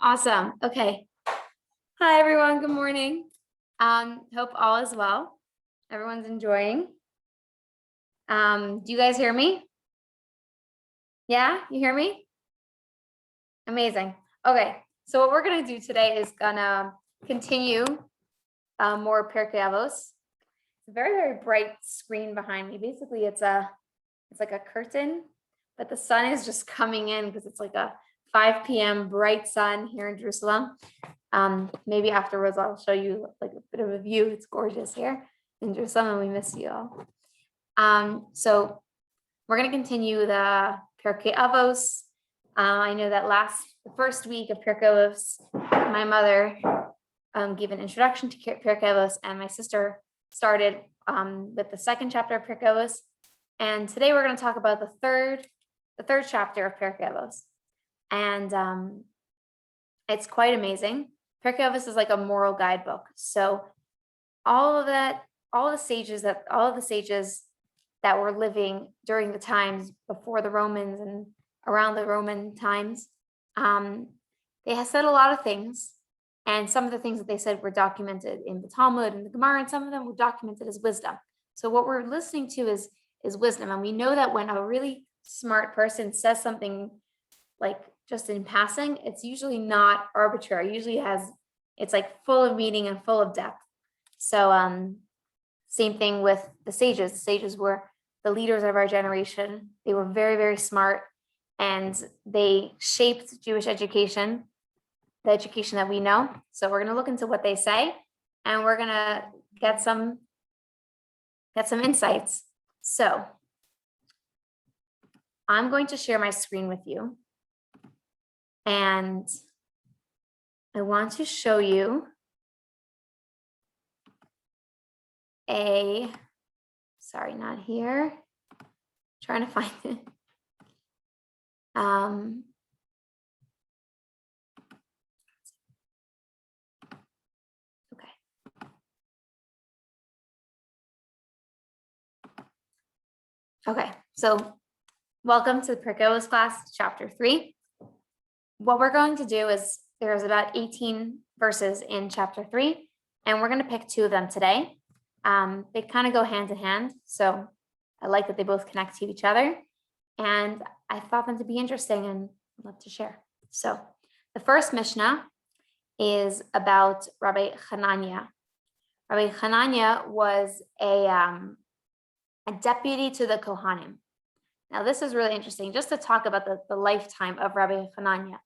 Awesome. Okay. Hi, everyone. Good morning. Hope all is well. Everyone's enjoying. Do you guys hear me? Yeah, you hear me? Amazing. Okay. So what we're going to do today is gonna continue more Pirkei Avot. It's a very, very bright screen behind me. Basically, it's like a curtain, but the sun is just coming in because it's like a 5 p.m. bright sun here in Jerusalem. Maybe afterwards I'll show you like a bit of a view. It's gorgeous here in Jerusalem and we miss you all. So we're going to continue the Pirkei Avot. I know that the first week of Pirkei Avot, my mother gave an introduction to Pirkei Avot, and my sister started with the second chapter of Pirkei Avot. And today we're going to talk about the third chapter of Pirkei Avot. And it's quite amazing. Pirkei Avot is like a moral guidebook. So all of the sages that were living during the times before the Romans and around the Roman times, they have said a lot of things. And some of the things that they said were documented in the Talmud and the Gemara, and some of them were documented as wisdom. So what we're listening to is wisdom. And we know that when a really smart person says something like just in passing, it's usually not arbitrary. Usually it's like full of meaning and full of depth. So same thing with the sages. The sages were the leaders of our generation. They were very, very smart, and they shaped Jewish education, the education that we know. So we're going to look into what they say, and we're going to get some insights. So I'm going to share my screen with you, and I want to show you sorry, not here. Trying to find it. Okay, so welcome to the Pirkei Avot class, chapter 3. What we're going to do is there's about 18 verses in chapter 3, and we're going to pick 2 of them today. They kind of go hand in hand, so I like that they both connect to each other, and I thought them to be interesting and I'd love to share. So the first Mishnah is about Rabbi Hanania. Rabbi Hanania was a deputy to the Kohanim. Now, this is really interesting, just to talk about the lifetime of Rabbi Hanania.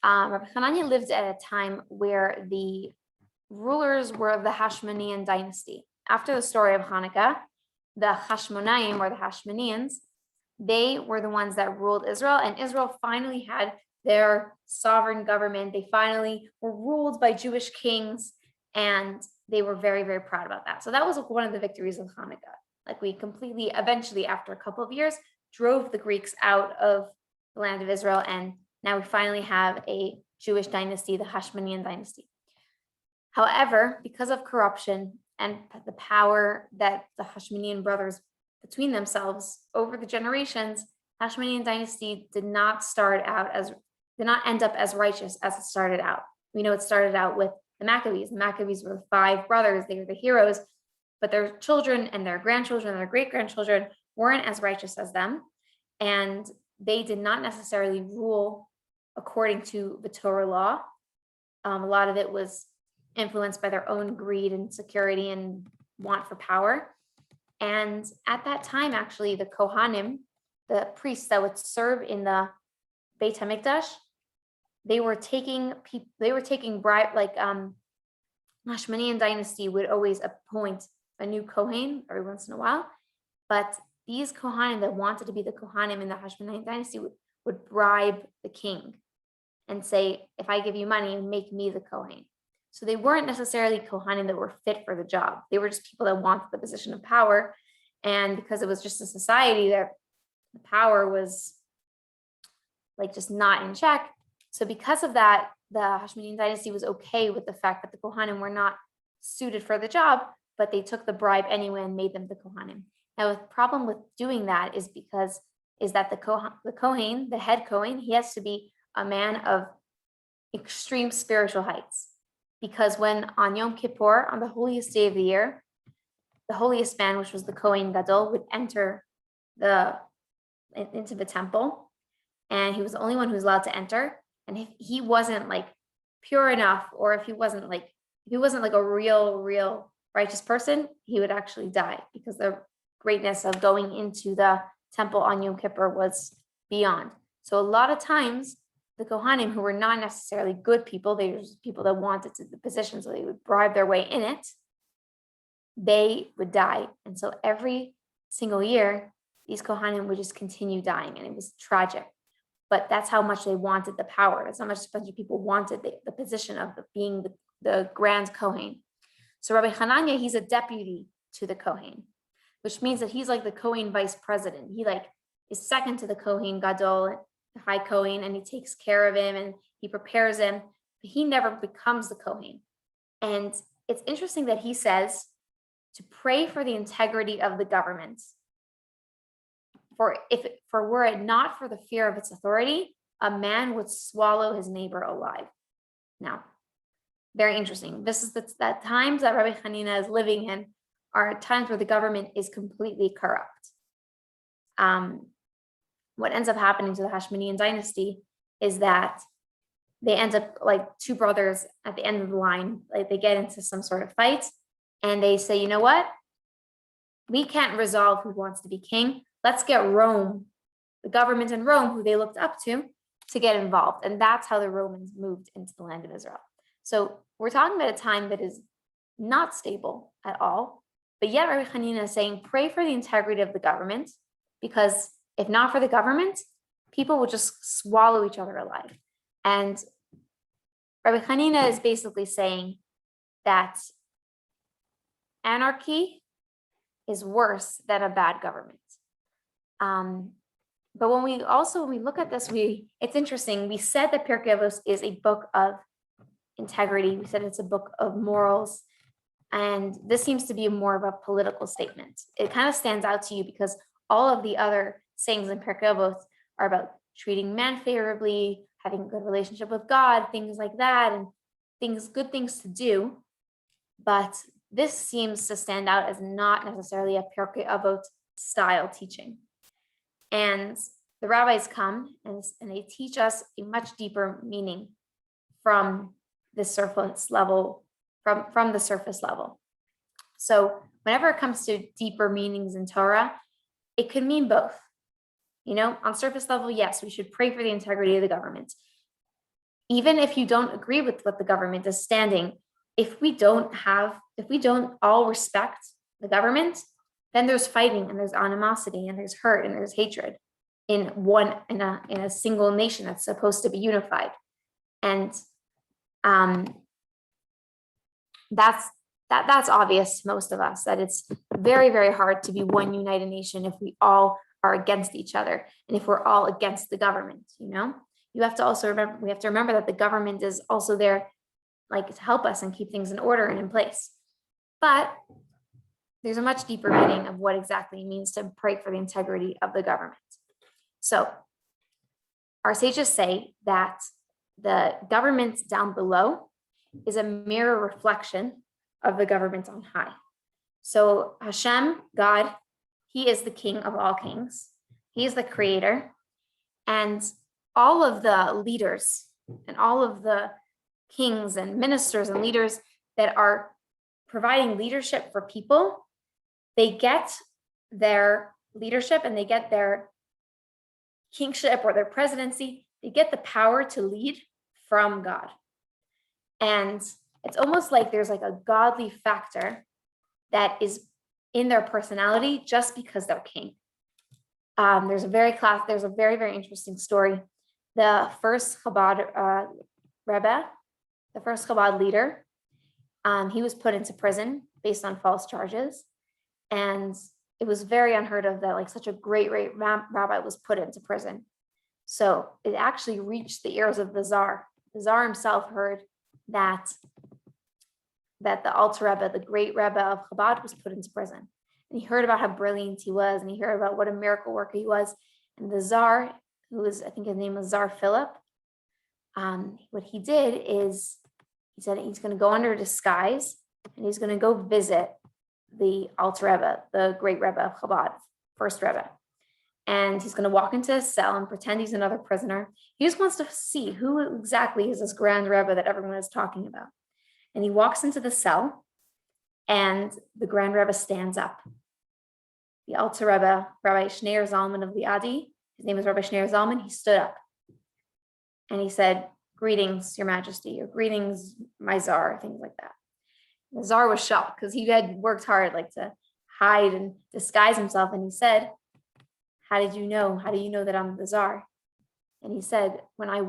Rabbi Hanania lived at a time where the rulers were of the Hashmonean dynasty. After the story of Hanukkah, the Hashmonaim, or the Hashmoneans, they were the ones that ruled Israel, and Israel finally had their sovereign government. They finally were ruled by Jewish kings, and they were very, very proud about that. So that was one of the victories of Hanukkah. Like, we completely, eventually, after a couple of years, drove the Greeks out of the land of Israel, and now we finally have a Jewish dynasty, the Hashmonean dynasty. However, because of corruption and the power that the Hashmonean brothers between themselves over the generations, Hashmonean dynasty did not end up as righteous as it started out. We know it started out with the Maccabees. The Maccabees were the 5 brothers. They were the heroes, but their children and their grandchildren and their great-grandchildren weren't as righteous as them, and they did not necessarily rule according to the Torah law. A lot of it was influenced by their own greed and insecurity and want for power. And at that time, actually, the Kohanim, the priests that would serve in the Beit HaMikdash, they were taking bribe, like Hashmonean dynasty would always appoint a new Kohen every once in a while, but these Kohanim that wanted to be the Kohanim in the Hashmonean dynasty would bribe the king and say, if I give you money, make me the Kohen. So they weren't necessarily Kohanim that were fit for the job. They were just people that wanted the position of power. And because it was just a society that the power was like just not in check. So because of that, the Hashmonean dynasty was okay with the fact that the Kohanim were not suited for the job, but they took the bribe anyway and made them the Kohanim. Now, the problem with doing that is that the Kohen, the head Kohen, he has to be a man of extreme spiritual heights. Because when on Yom Kippur, on the holiest day of the year, the holiest man, which was the Kohen Gadol, would enter into the temple, and he was the only one who was allowed to enter. And if he wasn't like pure enough, or if he wasn't like a real righteous person, he would actually die, because the greatness of going into the temple on Yom Kippur was beyond. So a lot of times the Kohanim, who were not necessarily good people, they were just people that wanted the position, so they would bribe their way in it, they would die. And so every single year, these Kohanim would just continue dying, and it was tragic. But that's how much they wanted the power. That's how much a bunch of people wanted the position of being the grand Kohen. So Rabbi Hananya, he's a deputy to the Kohen, which means that he's like the Kohen vice president. He like is second to the Kohen Gadol, the high Kohen, and he takes care of him and he prepares him. But he never becomes the Kohen. And it's interesting that he says to pray for the integrity of the government. For were it not for the fear of its authority, a man would swallow his neighbor alive. Now, very interesting. This is that times that Rabbi Hanina is living in are times where the government is completely corrupt. What ends up happening to the Hashmonean dynasty is that they end up like two brothers at the end of the line. Like they get into some sort of fight, and they say, you know what? We can't resolve who wants to be king. Let's get Rome, the government in Rome, who they looked up to get involved. And that's how the Romans moved into the land of Israel. So we're talking about a time that is not stable at all. But yet Rabbi Hanina is saying, pray for the integrity of the government, because if not for the government, people will just swallow each other alive. And Rabbi Hanina is basically saying that anarchy is worse than a bad government. But when we look at this, it's interesting. We said that Pirkei Avot is a book of integrity. We said it's a book of morals. And this seems to be more of a political statement. It kind of stands out to you because all of the other sayings in Pirkei Avot are about treating men favorably, having a good relationship with God, things like that, and good things to do. But this seems to stand out as not necessarily a Pirkei Avot style teaching. And the rabbis come and they teach us a much deeper meaning from the surface level, from the surface level. So whenever it comes to deeper meanings in Torah, it could mean both. On surface level, yes, we should pray for the integrity of the government. Even if you don't agree with what the government is standing, if we don't all respect the government, then there's fighting and there's animosity and there's hurt and there's hatred in a single nation that's supposed to be unified. And that's obvious to most of us, that it's very, very hard to be one united nation if we all are against each other and if we're all against the government. We have to remember that the government is also there like to help us and keep things in order and in place. But there's a much deeper meaning of what exactly it means to pray for the integrity of the government. So our sages say that the government down below is a mirror reflection of the government on high. So Hashem, God, he is the king of all kings. He is the creator. And all of the leaders and all of the kings and ministers and leaders that are providing leadership for people, they get their leadership and they get their kingship or their presidency, they get the power to lead from God. And it's almost like there's like a godly factor that is in their personality just because they're king. There's a very, very interesting story. The first Chabad Rebbe, the first Chabad leader, he was put into prison based on false charges. And it was very unheard of that like such a great rabbi was put into prison. So it actually reached the ears of the Tsar. The Tsar himself heard that the Alter Rebbe, the great Rebbe of Chabad, was put into prison. And he heard about how brilliant he was, and he heard about what a miracle worker he was. And the Tsar, I think his name was Tsar Philip, what he did is he said he's going to go under disguise and he's going to go visit the Alter Rebbe, the great Rebbe of Chabad, first Rebbe. And he's going to walk into his cell and pretend he's another prisoner. He just wants to see who exactly is this grand Rebbe that everyone is talking about. And he walks into the cell and the grand Rebbe stands up. The Alter Rebbe, Rabbi Shneir Zalman of the Adi, his name is Rabbi Shneir Zalman, he stood up and he said, "Greetings, Your Majesty," or "Greetings, my Tsar," things like that. The Tsar was shocked because he had worked hard to hide and disguise himself. And he said, "How did you know? How do you know that I'm the Tsar?" And he said, when you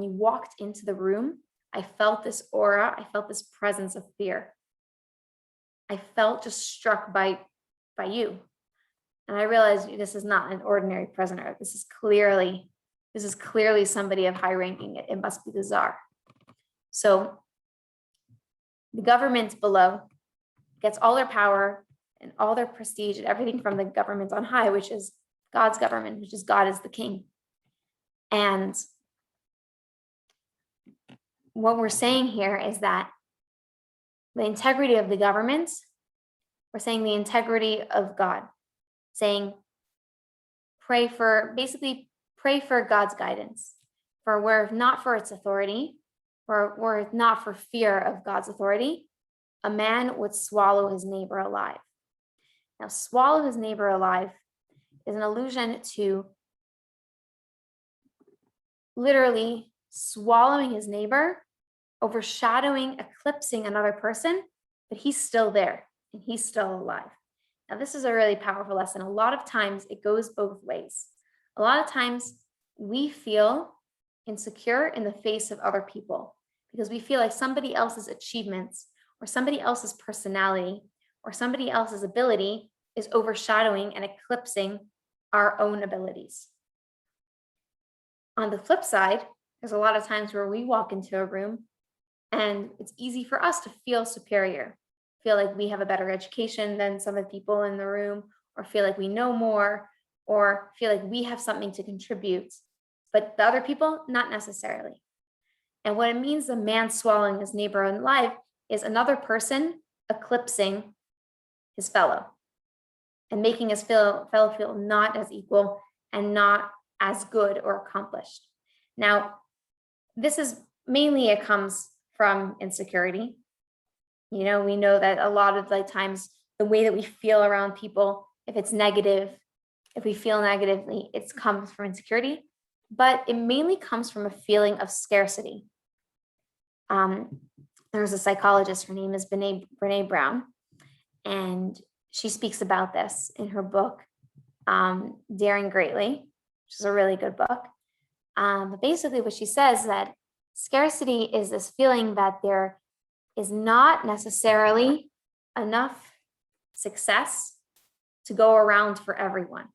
walked into the room, I felt this aura, I felt this presence of fear. I felt just struck by you. And I realized this is not an ordinary prisoner. This is clearly somebody of high ranking. It must be the Tsar. So the government below gets all their power and all their prestige and everything from the government on high, which is God's government, which is God is the king. And what we're saying here is that the integrity of the government, we're saying the integrity of God, saying pray for God's guidance, for were not for its authority, or were it not for fear of God's authority, a man would swallow his neighbor alive. Now, swallow his neighbor alive is an allusion to literally swallowing his neighbor, overshadowing, eclipsing another person, but he's still there and he's still alive. Now, this is a really powerful lesson. A lot of times it goes both ways. A lot of times we feel insecure in the face of other people because we feel like somebody else's achievements or somebody else's personality or somebody else's ability is overshadowing and eclipsing our own abilities. On the flip side, there's a lot of times where we walk into a room and it's easy for us to feel superior, feel like we have a better education than some of the people in the room, or feel like we know more, or feel like we have something to contribute, but the other people, not necessarily. And what it means, the man swallowing his neighbor alive, is another person eclipsing his fellow and making his fellow feel not as equal and not as good or accomplished. Now, this is mainly, it comes from insecurity. We know that a lot of times the way that we feel around people, if it's negative, if we feel negatively, it comes from insecurity, but it mainly comes from a feeling of scarcity. There's a psychologist, her name is Brene Brown, and she speaks about this in her book, Daring Greatly, which is a really good book. But basically what she says that scarcity is this feeling that there is not necessarily enough success to go around for everyone.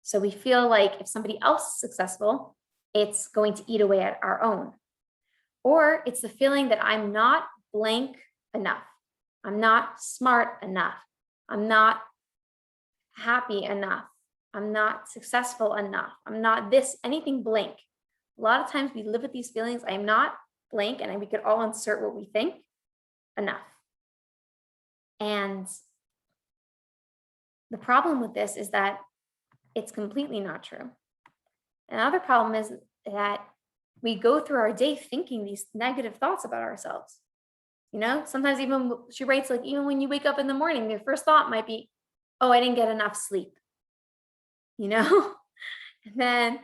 So we feel like if somebody else is successful, it's going to eat away at our own. Or it's the feeling that I'm not blank enough. I'm not smart enough. I'm not happy enough. I'm not successful enough. I'm not this, anything blank. A lot of times we live with these feelings, I'm not blank, and we could all insert what we think enough. And the problem with this is that it's completely not true. Another problem is that we go through our day thinking these negative thoughts about ourselves. Sometimes even she writes even when you wake up in the morning, your first thought might be, "Oh, I didn't get enough sleep." And then,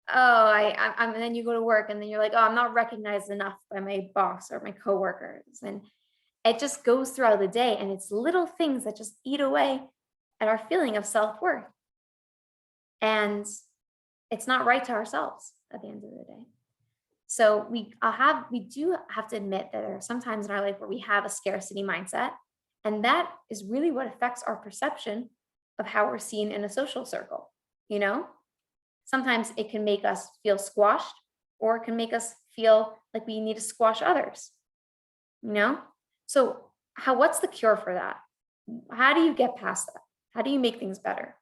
and then you go to work and then you're like, "Oh, I'm not recognized enough by my boss or my coworkers." And it just goes throughout the day, and it's little things that just eat away at our feeling of self-worth. And it's not right to ourselves at the end of the day. So we do have to admit that there are some times in our life where we have a scarcity mindset, and that is really what affects our perception of how we're seen in a social circle. Sometimes it can make us feel squashed, or it can make us feel like we need to squash others. So what's the cure for that? How do you get past that? How do you make things better?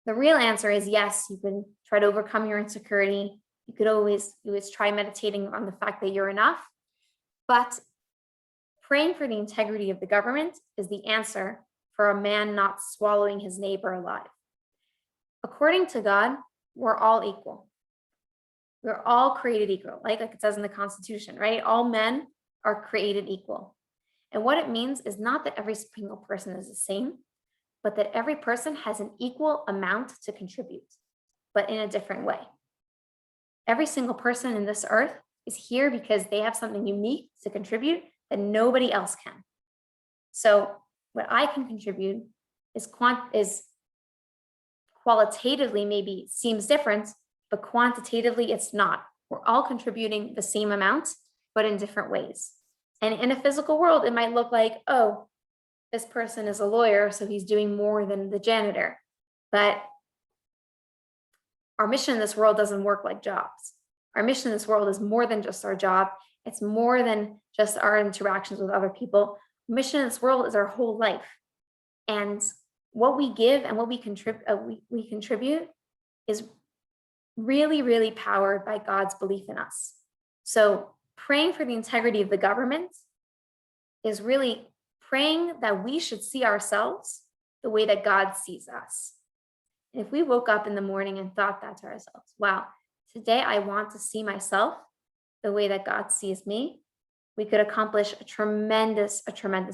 The real answer is yes, you can try to overcome your insecurity. You could always try meditating on the fact that you're enough. But praying for the integrity of the government is the answer for a man not swallowing his neighbor alive. According to God, we're all equal. We're all created equal, like it says in the Constitution, right? All men are created equal. And what it means is not that every single person is the same, but that every person has an equal amount to contribute, but in a different way. Every single person in this earth is here because they have something unique to contribute that nobody else can. So what I can contribute is qualitatively maybe seems different, but quantitatively it's not. We're all contributing the same amount, but in different ways. And in a physical world, it might look like, oh, this person is a lawyer, so he's doing more than the janitor. But our mission in this world doesn't work like jobs. Our mission in this world is more than just our job. It's more than just our interactions with other people. Our mission in this world is our whole life. And what we give and what we contribute is really, really powered by God's belief in us. So praying for the integrity of the government is really praying that we should see ourselves the way that God sees us. And if we woke up in the morning and thought that to ourselves, wow, today I want to see myself the way that God sees me, we could accomplish a tremendous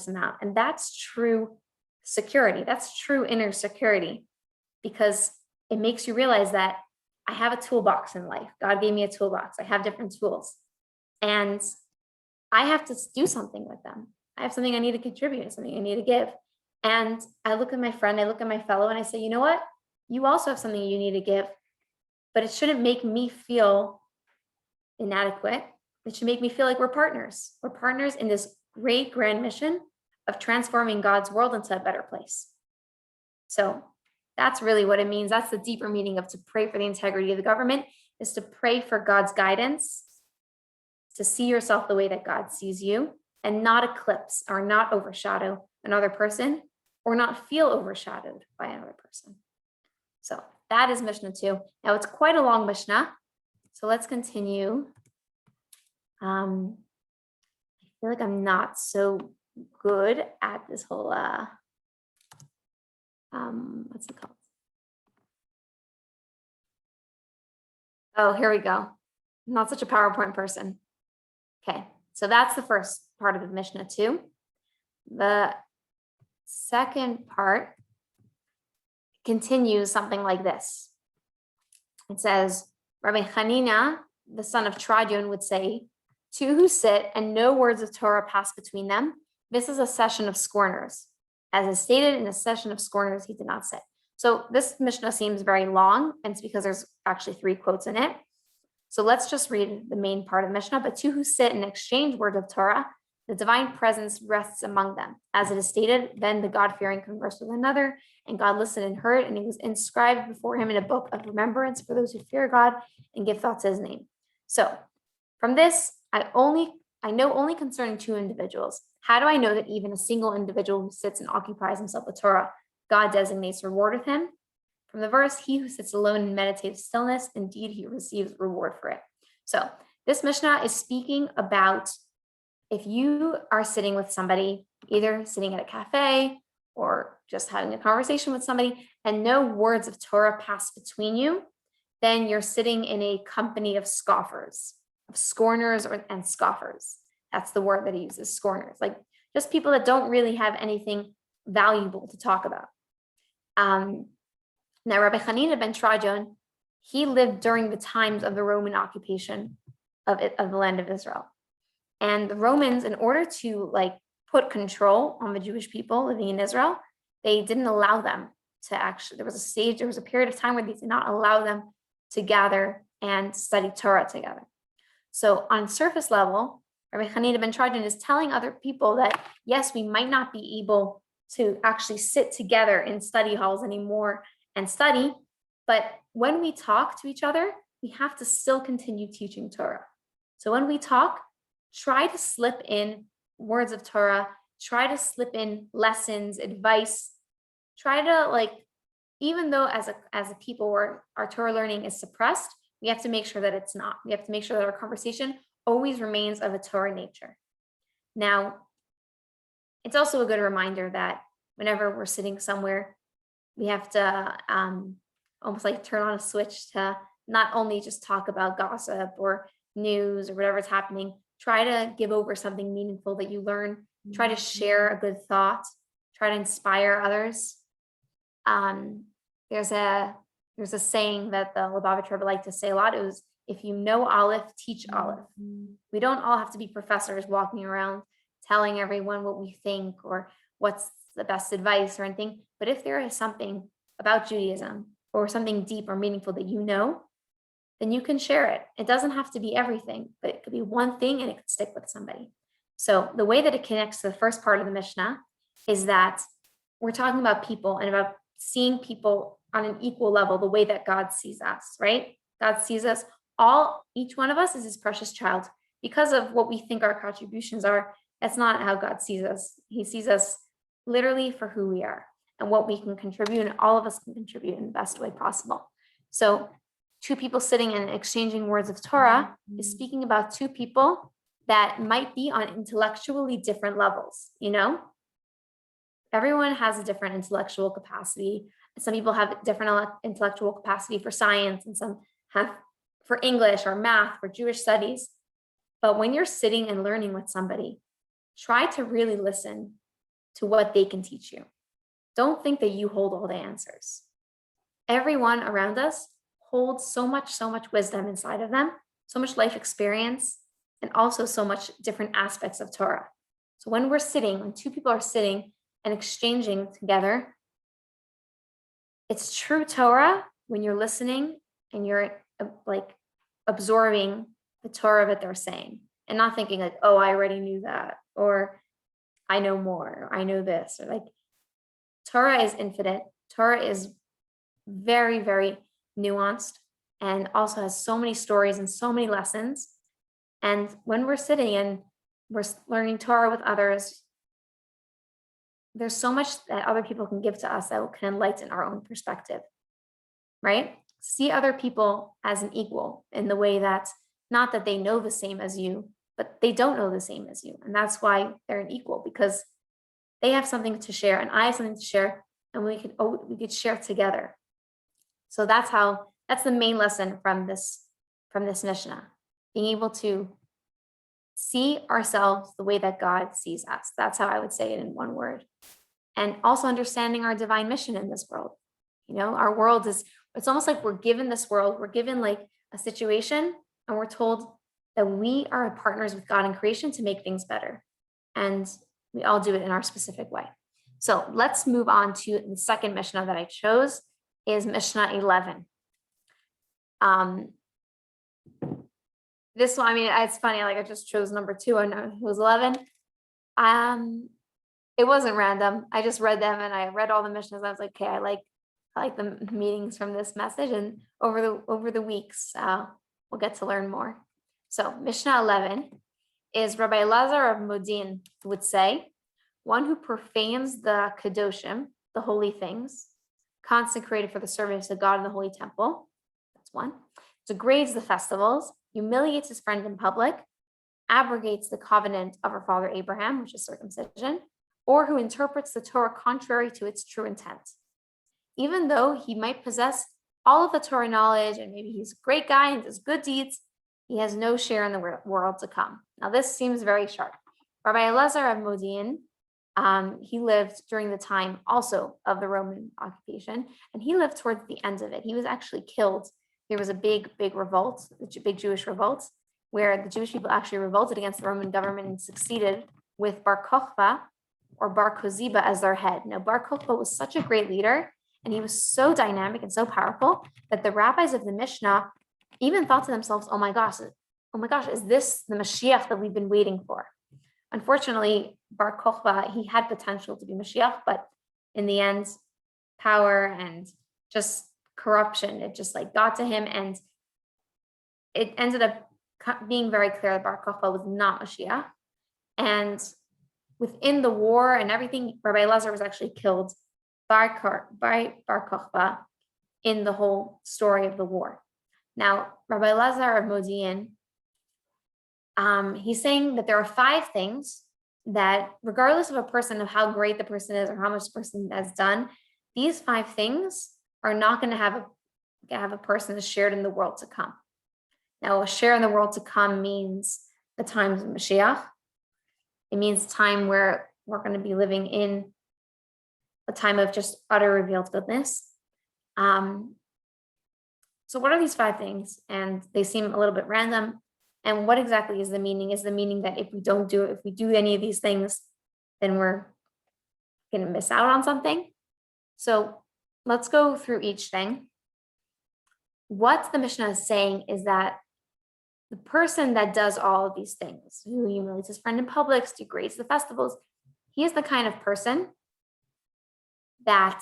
amount. And that's true security. That's true inner security, because it makes you realize that I have a toolbox in life. God gave me a toolbox. I have different tools, and I have to do something with them. I have something I need to contribute, something I need to give. And I look at my friend, I look at my fellow, and I say, you know what? You also have something you need to give, but it shouldn't make me feel inadequate. It should make me feel like we're partners. We're partners in this great grand mission of transforming God's world into a better place. So that's really what it means. That's the deeper meaning of to pray for the integrity of the government, is to pray for God's guidance, to see yourself the way that God sees you, and not eclipse or not overshadow another person, or not feel overshadowed by another person. So that is Mishnah 2. Now it's quite a long Mishnah, so let's continue. I feel like I'm not so good at this whole what's it called? Oh, here we go. I'm not such a PowerPoint person. Okay, so that's the first part of the Mishnah 2. The second part continues something like this. It says, Rabbi Hanina, the son of Tradion, would say, two who sit and no words of Torah pass between them, this is a session of scorners. As is stated, in a session of scorners, he did not sit. So this Mishnah seems very long, and it's because there's actually 3 quotes in it. So let's just read the main part of Mishnah. But two who sit and exchange words of Torah, the divine presence rests among them. As it is stated, then the God-fearing conversed with another, and God listened and heard, and he was inscribed before him in a book of remembrance for those who fear God and give thought to his name. So from this, I know only concerning 2 individuals. How do I know that even a single individual who sits and occupies himself with Torah, God designates reward with him? From the verse, he who sits alone in meditative stillness, indeed he receives reward for it. So this Mishnah is speaking about if you are sitting with somebody, either sitting at a cafe or just having a conversation with somebody, and no words of Torah pass between you, then you're sitting in a company of scoffers, of scorners and scoffers. That's the word that he uses, scorners, like just people that don't really have anything valuable to talk about. Now, Rabbi Hanina ben Tradion, he lived during the times of the Roman occupation of the land of Israel. And the Romans, in order to put control on the Jewish people living in Israel, they didn't allow them to actually, there was a period of time where they did not allow them to gather and study Torah together. So on surface level, Rabbi Hanina ben Tradion is telling other people that, yes, we might not be able to actually sit together in study halls anymore and study, but when we talk to each other, we have to still continue teaching Torah. So when we talk, try to slip in words of Torah, try to slip in lessons, advice, try to even though as a people where our Torah learning is suppressed, we have to make sure that it's not. We have to make sure that our conversation always remains of a Torah nature. Now, it's also a good reminder that whenever we're sitting somewhere, we have to almost like turn on a switch to not only just talk about gossip or news or whatever's happening. Try to give over something meaningful that you learn. Try to share a good thought. Try to inspire others. There's a saying that the Lubavitch Rebbe liked to say a lot. It was, if you know Aleph, teach Aleph. We don't all have to be professors walking around telling everyone what we think or what's the best advice or anything. But if there is something about Judaism or something deep or meaningful that you know, then you can share it. It doesn't have to be everything, but it could be one thing and it could stick with somebody. So the way that it connects to the first part of the Mishnah is that we're talking about people and about seeing people on an equal level, the way that God sees us, right? God sees us all, each one of us is his precious child. Because of what we think our contributions are, that's not how God sees us. He sees us literally for who we are and what we can contribute, and all of us can contribute in the best way possible. So two people sitting and exchanging words of Torah is speaking about two people that might be on intellectually different levels, Everyone has a different intellectual capacity. Some people have different intellectual capacity for science, and some have for English or math or Jewish studies. But when you're sitting and learning with somebody, try to really listen to what they can teach you. Don't think that you hold all the answers. Everyone around us holds so much wisdom inside of them, so much life experience, and also so much different aspects of Torah. So when two people are sitting and exchanging together, it's true Torah when you're listening and you're like absorbing the Torah that they're saying and not thinking like, oh, I already knew that, or I know more, or I know this, or like Torah is infinite. Torah is very, very nuanced and also has so many stories and so many lessons. And when we're sitting and we're learning Torah with others, there's so much that other people can give to us that can enlighten our own perspective, right? See other people as an equal in the way that not that they know the same as you, but they don't know the same as you. And that's why they're an equal, because they have something to share and I have something to share, and we could share together. So that's the main lesson from this Mishnah, being able to see ourselves the way that God sees us. That's how I would say it in one word. And also understanding our divine mission in this world. Our world it's almost like we're given this world, we're given like a situation, and we're told that we are partners with God in creation to make things better. And we all do it in our specific way. So let's move on to the second Mishnah that I chose, is Mishnah 11. This one, it's funny, like I just chose number 2, I know it was 11. It wasn't random. I just read them and I read all the Mishnahs. I was like, okay, I like the meanings from this message, and over the weeks, we'll get to learn more. So Mishnah 11 is Rabbi Elazar of Modin would say, one who profanes the Kedoshim, the holy things, consecrated for the service of God in the holy temple. That's one. Degrades the festivals, humiliates his friend in public, abrogates the covenant of our father Abraham, which is circumcision, or who interprets the Torah contrary to its true intent. Even though he might possess all of the Torah knowledge and maybe he's a great guy and does good deeds, he has no share in the world to come. Now this seems very sharp. Rabbi Elazar of Modin, he lived during the time also of the Roman occupation, and he lived towards the end of it. He was actually killed. There was a big revolt, a big Jewish revolt, where the Jewish people actually revolted against the Roman government and succeeded with Bar Kokhba or Bar Koziba as their head. Now, Bar Kokhba was such a great leader, and he was so dynamic and so powerful that the rabbis of the Mishnah even thought to themselves, oh my gosh, is this the Mashiach that we've been waiting for? Unfortunately, Bar Kokhba, he had potential to be Mashiach, but in the end, power and just corruption, it just like got to him, and it ended up being very clear that Bar Kokhba was not Mashiach. And within the war and everything, Rabbi Elazar was actually killed Bar Kokhba in the whole story of the war. Now, Rabbi Lazar of Modi'in, he's saying that there are 5 things that, regardless of a person, of how great the person is or how much the person has done, these 5 things are not going to have a person shared in the world to come. Now, a share in the world to come means the times of Mashiach. It means time where we're going to be living in a time of just utter revealed goodness. So what are these 5 things? And they seem a little bit random. And what exactly is the meaning? Is the meaning that if we do any of these things, then we're going to miss out on something? So let's go through each thing. What the Mishnah is saying is that the person that does all of these things, who humiliates his friend in public, degrades the festivals, he is the kind of person that,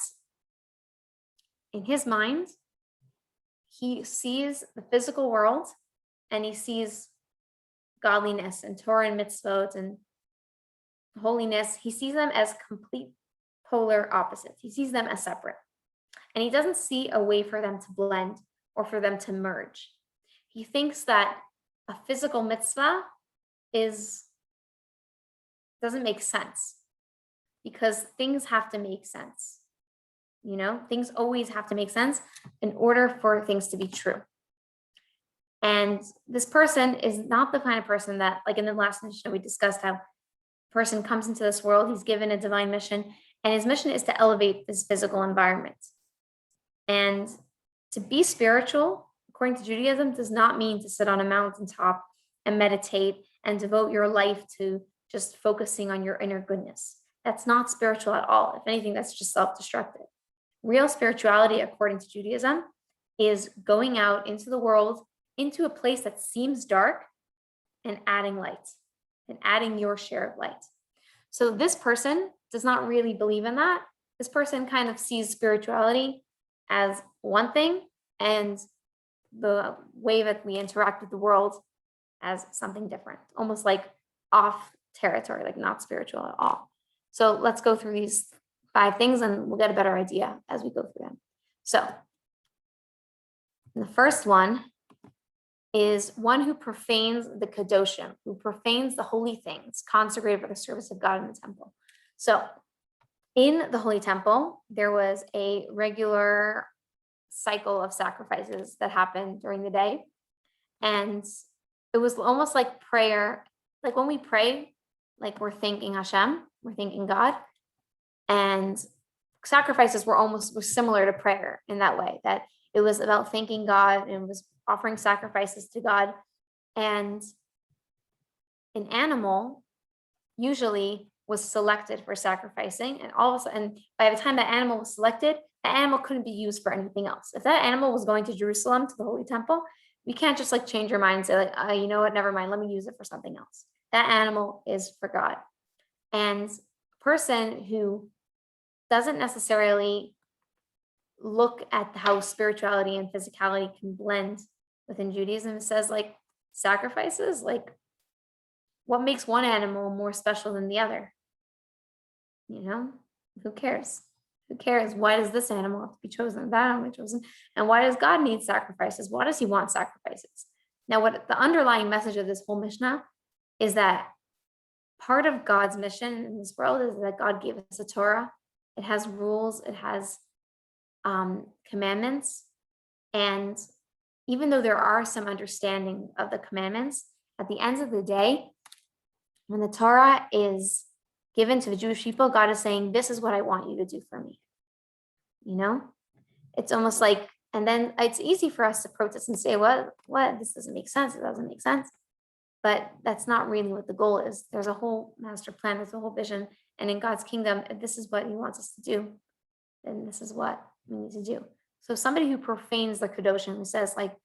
in his mind, he sees the physical world and he sees godliness and Torah and mitzvot and holiness. He sees them as complete polar opposites. He sees them as separate. And he doesn't see a way for them to blend or for them to merge. He thinks that a physical mitzvah doesn't make sense because things have to make sense. Things always have to make sense in order for things to be true. And this person is not the kind of person that, like in the last mission, we discussed how a person comes into this world, he's given a divine mission, and his mission is to elevate this physical environment. And to be spiritual, according to Judaism, does not mean to sit on a mountaintop and meditate and devote your life to just focusing on your inner goodness. That's not spiritual at all. If anything, that's just self-destructive. Real spirituality, according to Judaism, is going out into the world, into a place that seems dark, and adding light, and adding your share of light. So this person does not really believe in that. This person kind of sees spirituality as one thing, and the way that we interact with the world as something different, almost like off territory, like not spiritual at all. So let's go through these 5 things and we'll get a better idea as we go through them. So the first one is one who profanes the kadoshim, who profanes the holy things consecrated for the service of God in the temple. So in the Holy Temple, there was a regular cycle of sacrifices that happened during the day. And it was almost like prayer. Like when we pray, like we're thanking Hashem, we're thanking God. And sacrifices were similar to prayer in that way, that it was about thanking God and was offering sacrifices to God. And an animal usually was selected for sacrificing, and all of a sudden, by the time that animal was selected, the animal couldn't be used for anything else. If that animal was going to Jerusalem, to the Holy Temple, we can't just like change your mind and say like, you know what, never mind, let me use it for something else. That animal is for God. And a person who doesn't necessarily look at how spirituality and physicality can blend within Judaism says like sacrifices, like what makes one animal more special than the other? Who cares? Who cares? Why does this animal have to be chosen? That animal be chosen? And why does God need sacrifices? Why does he want sacrifices? Now, what the underlying message of this whole Mishnah is that part of God's mission in this world is that God gave us a Torah. It has rules, it has commandments. And even though there are some understanding of the commandments, at the end of the day, when the Torah is given to the Jewish people, God is saying, this is what I want you to do for me. It's almost like, and then it's easy for us to protest and say, what, this doesn't make sense. It doesn't make sense. But that's not really what the goal is. There's a whole master plan, there's a whole vision. And in God's kingdom, if this is what he wants us to do, then this is what we need to do. So somebody who profanes the Kadoshim, who says like,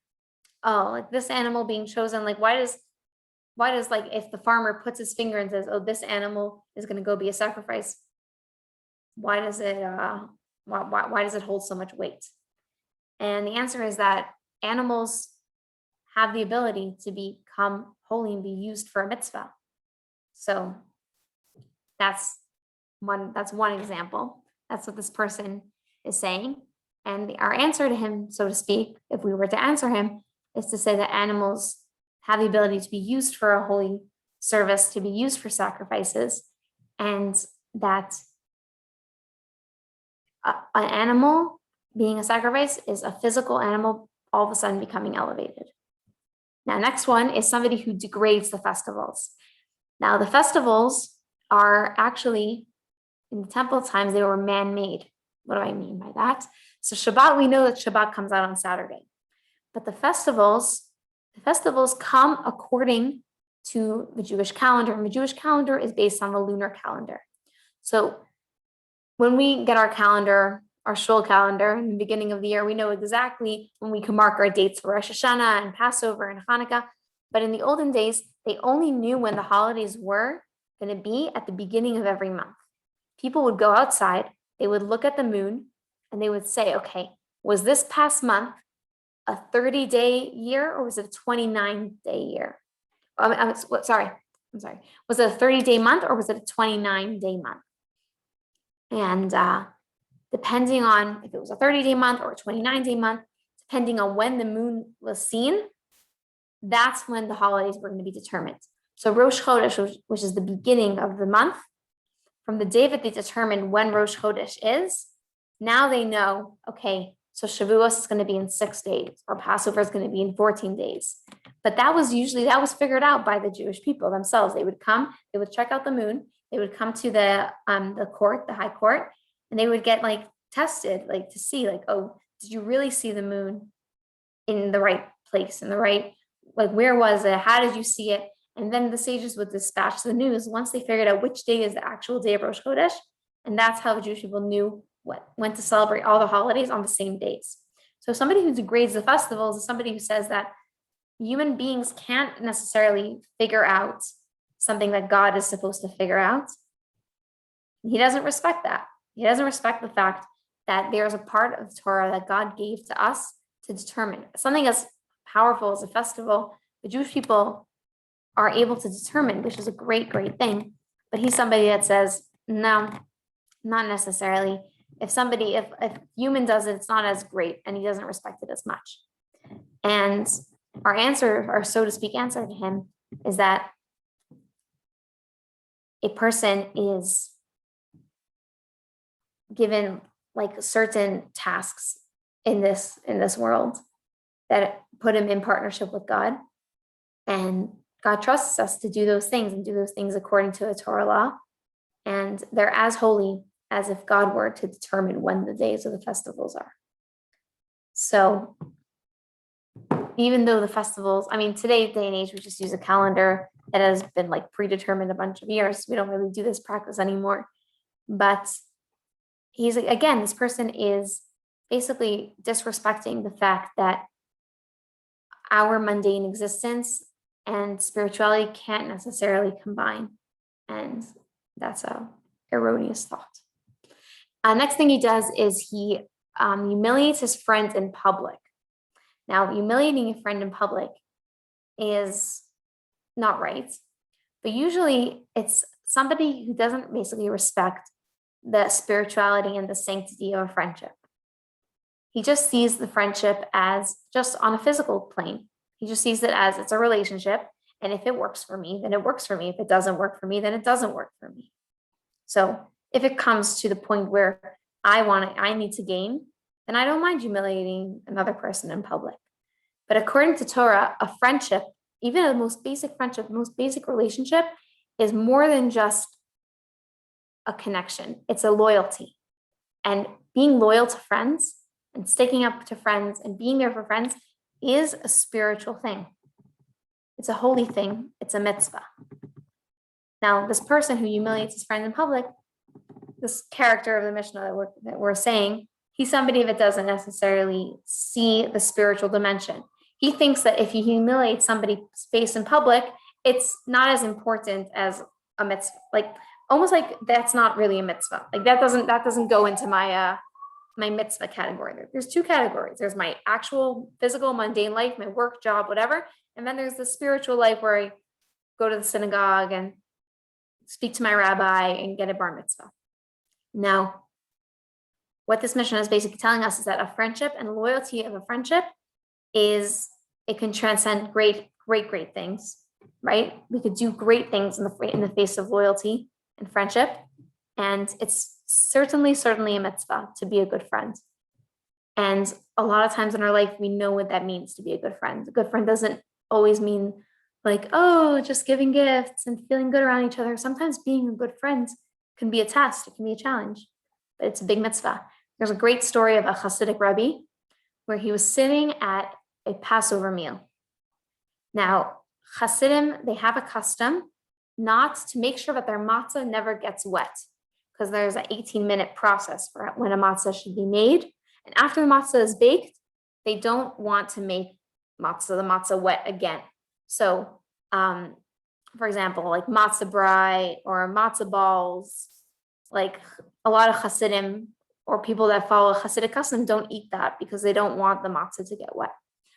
oh, like this animal being chosen, like why does like if the farmer puts his finger and says, oh, this animal is going to go be a sacrifice, why does it hold so much weight? And the answer is that animals have the ability to become holy and be used for a mitzvah. So that's one example. That's what this person is saying. And our answer to him, so to speak, if we were to answer him, is to say that animals have the ability to be used for a holy service, to be used for sacrifices, and that an animal being a sacrifice is a physical animal all of a sudden becoming elevated. Now, next one is somebody who degrades the festivals. Now, the festivals are actually, in the temple times, they were man-made. What do I mean by that? So Shabbat, we know that Shabbat comes out on Saturday, but the festivals come according to the Jewish calendar, and the Jewish calendar is based on the lunar calendar. So when we get our calendar, our shul calendar in the beginning of the year, we know exactly when we can mark our dates for Rosh Hashanah and Passover and Hanukkah. But in the olden days, they only knew when the holidays were going to be at the beginning of every month. People would go outside, they would look at the moon, and they would say, okay, was this past month a 30-day year or was it a 29-day year? Sorry. Was it a 30-day month or was it a 29-day month? And depending on if it was a 30-day month or a 29-day month, depending on when the moon was seen, that's when the holidays were going to be determined. So Rosh Chodesh, which is the beginning of the month, from the day that they determined when Rosh Chodesh is, now they know, okay, so Shavuos is going to be in 6 days, or Passover is going to be in 14 days. But that was figured out by the Jewish people themselves. They would come, they would check out the moon, they would come to the court, the high court, and they would get tested, to see oh, did you really see the moon in the right place, in the right, where was it? How did you see it? And then the sages would dispatch the news once they figured out which day is the actual day of Rosh Chodesh. And that's how the Jewish people knew when to celebrate all the holidays on the same days. So somebody who degrades the festivals is somebody who says that human beings can't necessarily figure out something that God is supposed to figure out. He doesn't respect that. He doesn't respect the fact that there's a part of Torah that God gave to us to determine. Something as powerful as a festival, the Jewish people are able to determine, which is a great, great thing. But he's somebody that says, no, not necessarily. If human does it, it's not as great, and he doesn't respect it as much. And our so to speak answer to him is that a person is given certain tasks in this world that put him in partnership with God, and God trusts us to do those things and do those things according to the Torah law, and they're as holy as if God were to determine when the days of the festivals are. So even though the festivals, today's day and age, we just use a calendar that has been predetermined a bunch of years. We don't really do this practice anymore. But this person is basically disrespecting the fact that our mundane existence and spirituality can't necessarily combine. And that's a erroneous thought. Next thing he does is he humiliates his friend in public. Now, humiliating a friend in public is not right, but usually it's somebody who doesn't basically respect the spirituality and the sanctity of a friendship. He just sees the friendship as just on a physical plane. He just sees it as it's a relationship, and if it works for me, then it works for me. If it doesn't work for me, then it doesn't work for me. So if it comes to the point where I need to gain, then I don't mind humiliating another person in public. But according to Torah, a friendship, even the most basic friendship, the most basic relationship, is more than just a connection. It's a loyalty. And being loyal to friends and sticking up to friends and being there for friends is a spiritual thing. It's a holy thing. It's a mitzvah. Now, this person who humiliates his friends in public, this character of the Mishnah that we're saying, he's somebody that doesn't necessarily see the spiritual dimension. He thinks that if he humiliates somebody's face in public, it's not as important as a mitzvah. Almost like that's not really a mitzvah. That doesn't go into my my mitzvah category. There's two categories. There's my actual physical mundane life, my work, job, whatever, and then there's the spiritual life where I go to the synagogue and speak to my rabbi and get a bar mitzvah. Now, what this mission is basically telling us is that a friendship and loyalty of a friendship it can transcend great things, right? We could do great things in the face of loyalty and friendship. And it's certainly a mitzvah to be a good friend. And a lot of times in our life, we know what that means to be a good friend. A good friend doesn't always mean like, oh, just giving gifts and feeling good around each other. Sometimes being a good friend can be a test. It can be a challenge, but it's a big mitzvah. There's a great story of a Hasidic Rebbe where he was sitting at a Passover meal. Now, Hasidim, they have a custom not to make sure that their matzah never gets wet, because there's an 18-minute process for when a matzah should be made. And after the matzah is baked, they don't want to make the matzah wet again. So, for example, like matzah brai or matzah balls, like a lot of Hasidim or people that follow Hasidic custom don't eat that because they don't want the matzah to get wet.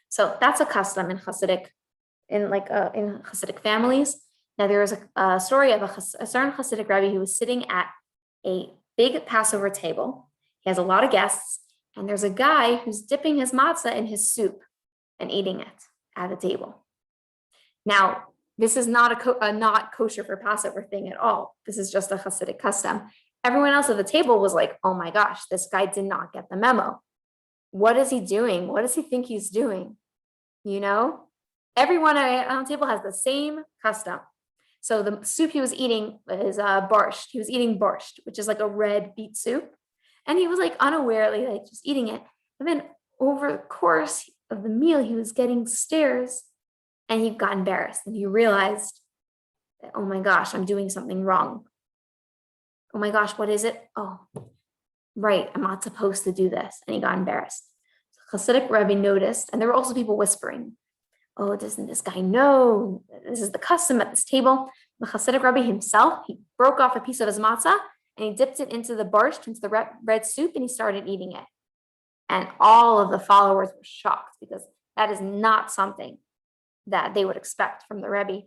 So that's a custom in Hasidic, in Hasidic families. Now there was a story of a certain Hasidic Rebbe who was sitting at a big Passover table. He has a lot of guests, and there's a guy who's dipping his matzah in his soup and eating it at the table. Now, this is not a not kosher for Passover thing at all. This is just a Hasidic custom. Everyone else at the table was like, oh my gosh, this guy did not get the memo. What is he doing? What does he think he's doing? You know, everyone on the table has the same custom. So the soup he was eating is borscht. He was eating borscht, which is like a red beet soup. And he was like unawarely, like just eating it. And then over the course of the meal, he was getting stares and he got embarrassed and he realized that, oh my gosh, I'm doing something wrong. Oh my gosh, what is it? Oh, right, I'm not supposed to do this. And he got embarrassed. So Hasidic Rebbe noticed, and there were also people whispering, oh, doesn't this guy know? This is the custom at this table. The Hasidic Rebbe himself, he broke off a piece of his matzah and he dipped it into the borscht, into the red soup, and he started eating it. And all of the followers were shocked because that is not something that they would expect from the Rebbe.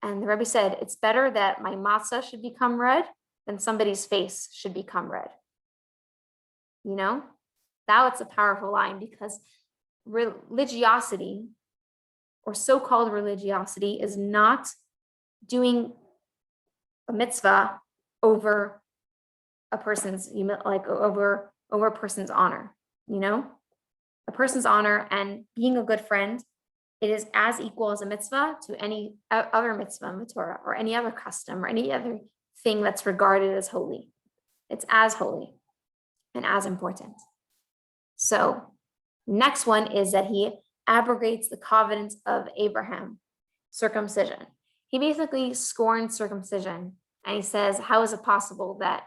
And the Rebbe said, it's better that my matzah should become red than somebody's face should become red. You know, that's a powerful line, because religiosity or so-called religiosity is not doing a mitzvah over a person's, over a person's honor, you know, a person's honor and being a good friend. It is as equal as a mitzvah to any other mitzvah in the Torah or any other custom or any other thing that's regarded as holy. It's as holy and as important. So next one is that he abrogates the covenant of Abraham, circumcision. He basically scorned circumcision, and he says, how is it possible that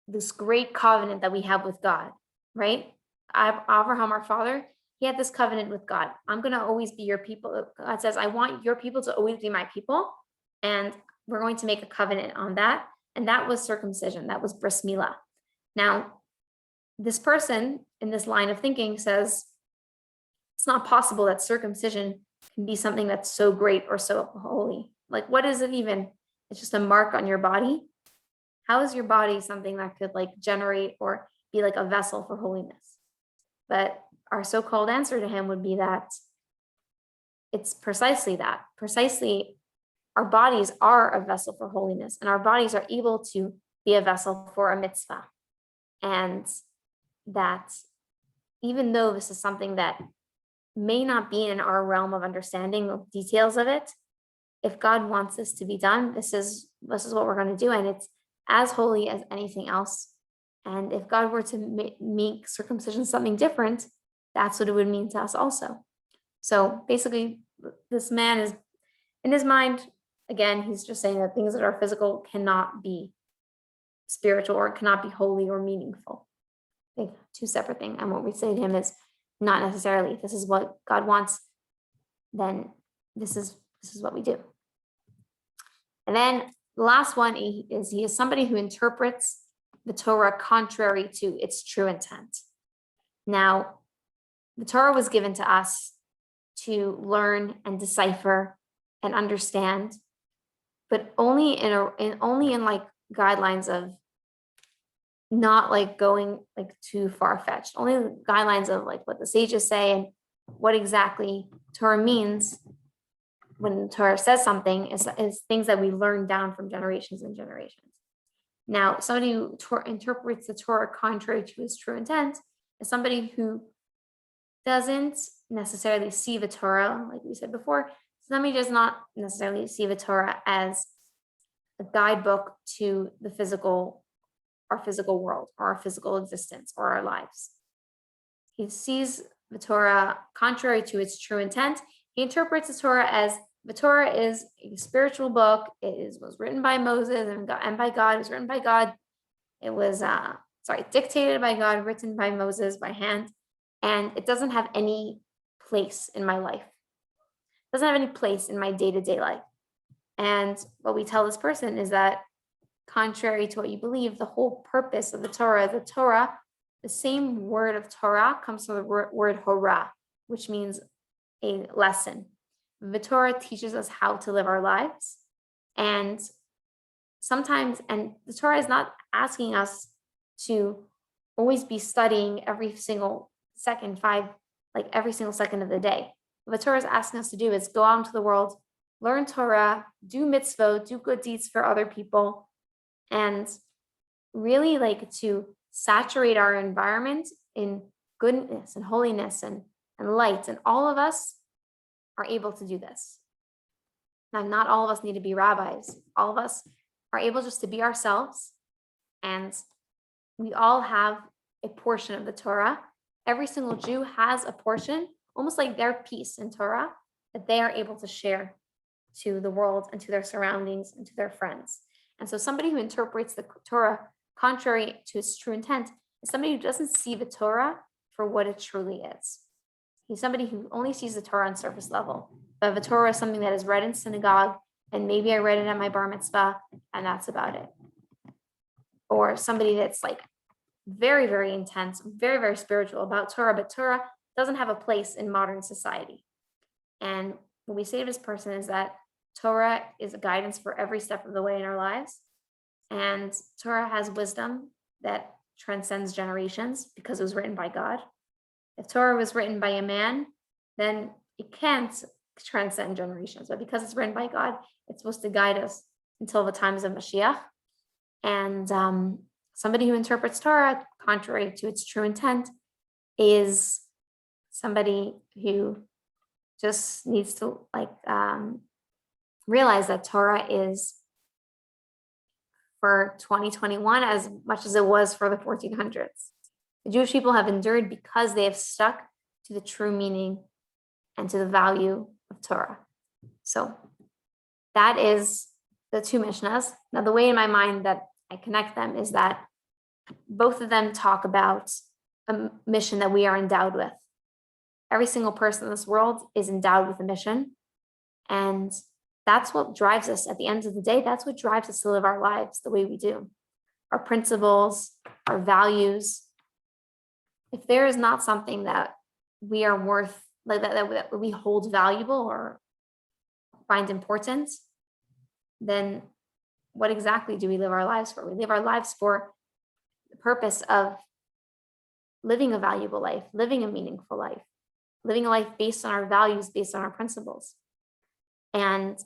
this great covenant that we have with God, right? Abraham, our father, he had this covenant with God. I'm going to always be your people. God says, I want your people to always be my people. And we're going to make a covenant on that. And that was circumcision. That was bris milah. Now, this person in this line of thinking says, it's not possible that circumcision can be something that's so great or so holy. Like, what is it even? It's just a mark on your body. How is your body something that could like generate or be like a vessel for holiness? But our so-called answer to him would be that it's precisely that. Precisely, our bodies are a vessel for holiness, and our bodies are able to be a vessel for a mitzvah. And that even though this is something that may not be in our realm of understanding the details of it, if God wants this to be done, this is what we're going to do, and it's as holy as anything else. And if God were to make circumcision something different, that's what it would mean to us also. So basically, this man is, in his mind, again, he's just saying that things that are physical cannot be spiritual or cannot be holy or meaningful. I think two separate things. And what we say to him is not necessarily, if this is what God wants, then this is what we do. And then the last one he is somebody who interprets the Torah contrary to its true intent. Now, the Torah was given to us to learn and decipher and understand, but only in like guidelines of not like going like too far-fetched, only the guidelines of like what the sages say and what exactly Torah means. When Torah says something is things that we learn down from generations and generations. Now, somebody who interprets the Torah contrary to his true intent is somebody who doesn't necessarily see the Torah, like we said before. Somebody does not necessarily see the Torah as a guidebook to the our physical world, or our physical existence, or our lives. He sees the Torah contrary to its true intent. He interprets the Torah as the Torah is a spiritual book. Was written by Moses and by God. It was written by God. It was dictated by God, written by Moses by hand, and it doesn't have any place in my life. It doesn't have any place in my day-to-day life. And what we tell this person is that, contrary to what you believe, the whole purpose of the Torah, the same word of Torah comes from the word Horah, which means a lesson. The Torah teaches us how to live our lives. And the Torah is not asking us to always be studying every single second, every single second of the day. What the Torah is asking us to do is go out into the world, learn Torah, do mitzvot, do good deeds for other people, and really to saturate our environment in goodness and holiness and light. And all of us are able to do this. Now, not all of us need to be rabbis. All of us are able just to be ourselves. And we all have a portion of the Torah. Every single Jew has a portion, almost like their piece in Torah, that they are able to share to the world and to their surroundings and to their friends. And so somebody who interprets the Torah contrary to its true intent is somebody who doesn't see the Torah for what it truly is. He's somebody who only sees the Torah on surface level. But the Torah is something that is read in synagogue, and maybe I read it at my bar mitzvah, and that's about it. Or somebody that's very, very intense, very, very spiritual about Torah, but Torah doesn't have a place in modern society. And what we say to this person is that Torah is a guidance for every step of the way in our lives. And Torah has wisdom that transcends generations because it was written by God. If Torah was written by a man, then it can't transcend generations. But because it's written by God, it's supposed to guide us until the times of Mashiach. And somebody who interprets Torah contrary to its true intent is somebody who just needs to realize that Torah is for 2021 as much as it was for the 1400s. The Jewish people have endured because they have stuck to the true meaning and to the value of Torah. So that is the two Mishnahs. Now, the way in my mind that I connect them is that both of them talk about a mission that we are endowed with. Every single person in this world is endowed with a mission. And that's what drives us at the end of the day. That's what drives us to live our lives the way we do. Our principles, our values. If there is not something that we are worth, that we hold valuable or find important, then what exactly do we live our lives for? We live our lives for the purpose of living a valuable life, living a meaningful life, living a life based on our values, based on our principles. And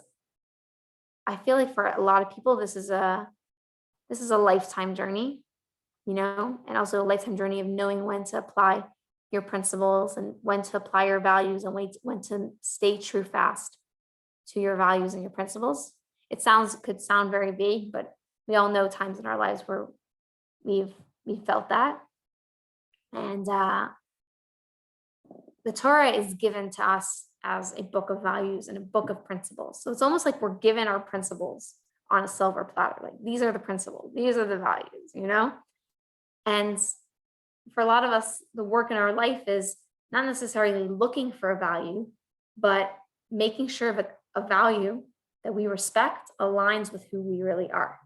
I feel like for a lot of people, this is a lifetime journey, and also a lifetime journey of knowing when to apply your principles and when to apply your values and when to stay true fast to your values and your principles. It could sound very vague, but we all know times in our lives where we've felt that. And the Torah is given to us as a book of values and a book of principles. So it's almost like we're given our principles on a silver platter. Like, these are the principles, these are the values, And for a lot of us, the work in our life is not necessarily looking for a value, but making sure that a value that we respect aligns with who we really are.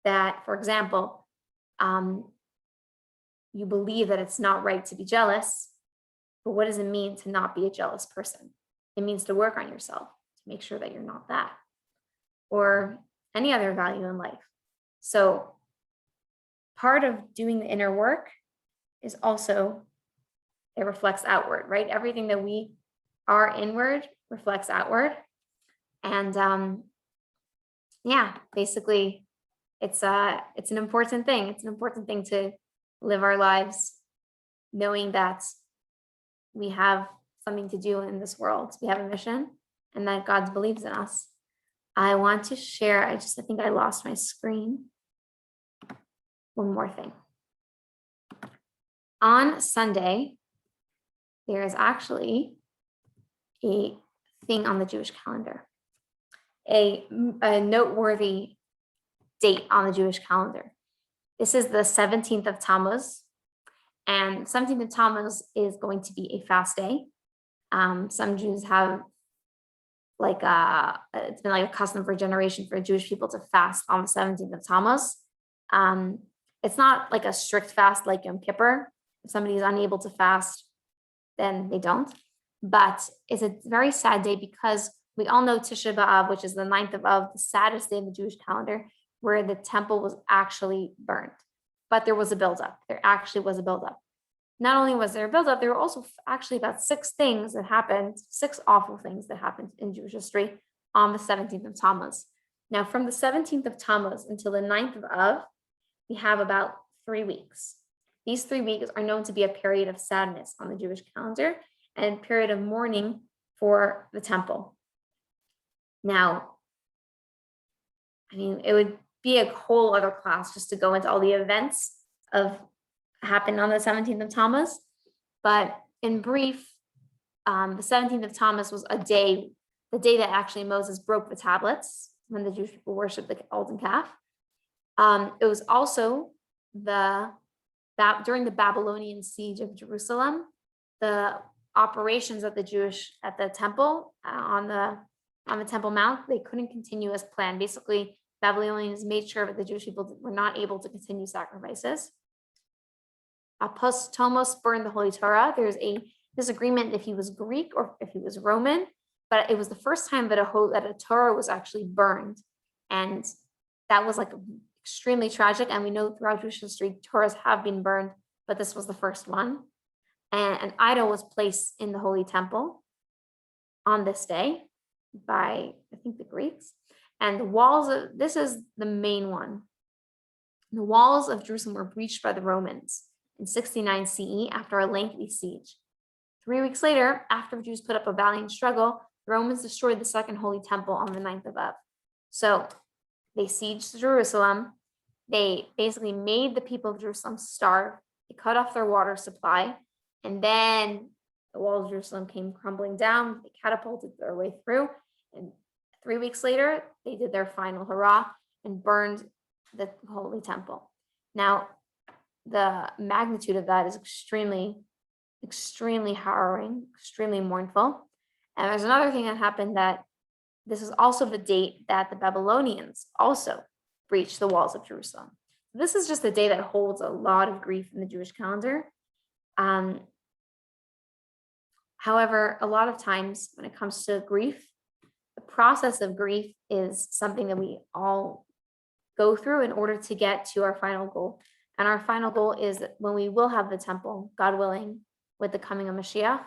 That, for example, you believe that it's not right to be jealous, but what does it mean to not be a jealous person? It means to work on yourself, to make sure that you're not that, or any other value in life. So part of doing the inner work is also, it reflects outward, right? Everything that we are inward reflects outward. And basically it's an important thing. It's an important thing to live our lives knowing that we have something to do in this world. We have a mission and that God believes in us. I want to share, I think I lost my screen. One more thing. On Sunday, there is actually a thing on the Jewish calendar, a noteworthy date on the Jewish calendar. This is the 17th of Tammuz, and 17th of Tammuz is going to be a fast day. Some Jews have it's been like a custom for a generation for Jewish people to fast on the 17th of Tammuz. It's not like a strict fast like Yom Kippur. If somebody is unable to fast, then they don't. But it's a very sad day because we all know Tisha B'Av, which is the 9th of Av, the saddest day of the Jewish calendar, where the temple was actually burned. But there was a buildup. There actually was a buildup. Not only was there a buildup, there were also actually about 6 things that happened, 6 awful things that happened in Jewish history on the 17th of Tammuz. Now, from the 17th of Tammuz until the 9th of Av, we have about 3 weeks. These 3 weeks are known to be a period of sadness on the Jewish calendar and a period of mourning for the temple. Now, it would be a whole other class just to go into all the events of happened on the 17th of Tammuz. But in brief, the 17th of Tammuz was the day that actually Moses broke the tablets when the Jewish people worshiped the golden calf. It was also during the Babylonian siege of Jerusalem, the operations at the temple on the Temple Mount, they couldn't continue as planned. Basically, Babylonians made sure that the Jewish people were not able to continue sacrifices. Apostomos burned the Holy Torah. There's a disagreement if he was Greek or if he was Roman, but it was the first time that a Torah was actually burned, and that was extremely tragic. And we know throughout Jewish history, Torahs have been burned, but this was the first one. And an idol was placed in the Holy Temple on this day by, I think, the Greeks. And this is the main one. The walls of Jerusalem were breached by the Romans in 69 CE after a lengthy siege. 3 weeks later, after the Jews put up a valiant struggle, the Romans destroyed the second Holy Temple on the 9th of Av. So they sieged Jerusalem. They basically made the people of Jerusalem starve. They cut off their water supply. And then the walls of Jerusalem came crumbling down. They catapulted their way through. And 3 weeks later, they did their final hurrah and burned the Holy Temple. Now, the magnitude of that is extremely, extremely harrowing, extremely mournful. And there's another thing that happened, that this is also the date that the Babylonians also breached the walls of Jerusalem. This is just a day that holds a lot of grief in the Jewish calendar. However, a lot of times when it comes to grief, the process of grief is something that we all go through in order to get to our final goal. And our final goal is that when we will have the temple, God willing, with the coming of Mashiach.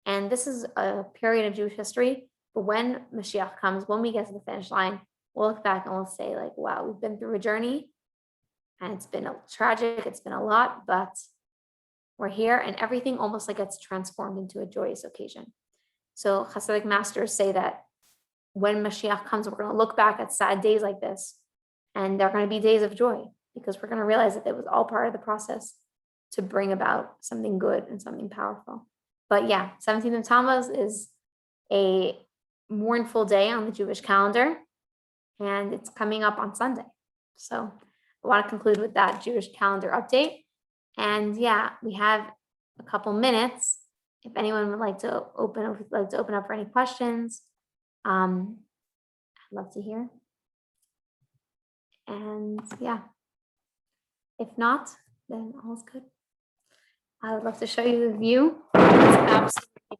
And this is a period of Jewish history. But when Mashiach comes, when we get to the finish line, we'll look back and we'll say, wow, we've been through a journey and it's been tragic, it's been a lot, but we're here, and everything almost gets transformed into a joyous occasion. So Hasidic masters say that when Mashiach comes, we're going to look back at sad days like this, and they're going to be days of joy, because we're going to realize that it was all part of the process to bring about something good and something powerful. But yeah, 17th of Tammuz is a mournful day on the Jewish calendar, and it's coming up on Sunday. So I want to conclude with that Jewish calendar update. And yeah, we have a couple minutes. If anyone would like to open up for any questions, I'd love to hear. And yeah, if not, then all's good. I would love to show you the view. It's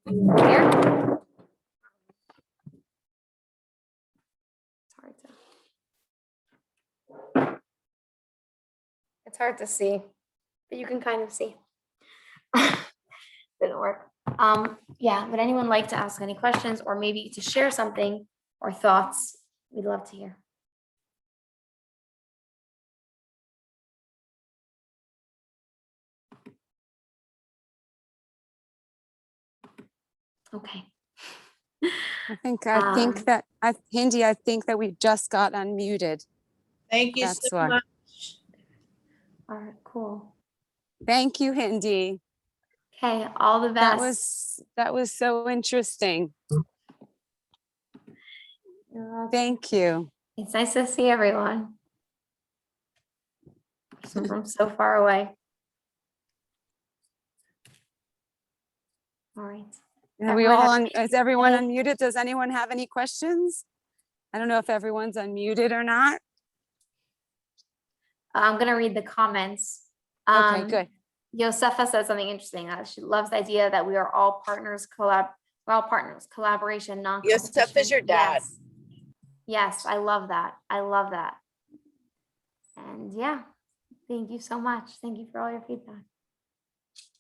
absolutely here. hard to see, but you can kind of see. Didn't work. Yeah, would anyone like to ask any questions or maybe to share something or thoughts? We'd love to hear. Okay. Hindy, I think that we just got unmuted. Thank you That's so why. much. All right, cool. Thank you, Hindy. Okay, all the best. That was so interesting. You're welcome. Thank you. It's nice to see everyone from so far away. All right. Is everyone unmuted? Does anyone have any questions? I don't know if everyone's unmuted or not. I'm going to read the comments. Okay, good. Josefa said something interesting. She loves the idea that we are all partners, we're all partners, collaboration, non-competition. Josefa's your dad. Yes, I love that. I love that. And yeah, thank you so much. Thank you for all your feedback.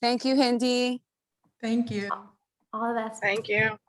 Thank you, Hindy. Thank you. All the best. Thank you.